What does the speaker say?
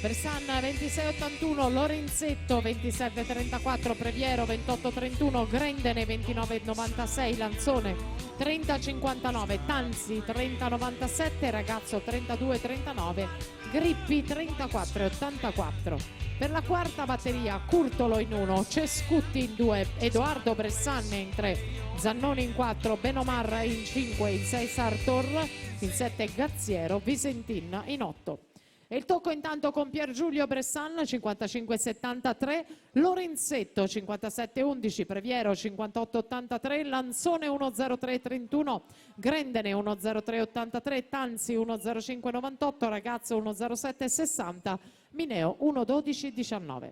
Bressan 26,81, Lorenzetto 27,34, Previero 28,31, Grendene 29,96, Lanzone 30,59, Tanzi 30,97, Ragazzo 32,39, Grippi 34,84. Per la quarta batteria, Curtolo in 1, Cescutti in 2, Edoardo Bressan in 3, Zannoni in 4, Benomar in 5, in 6 Sartor, in 7 Gazziero, Visentin in 8. E il tocco intanto con Pier Giulio Bressan 55,73, Lorenzetto 57,11, Previero 58,83, Lanzone 1,03,31, Grendene 1,03,83, Tanzi 1,05,98, Ragazzo 1,07,60, Mineo 1,12,19.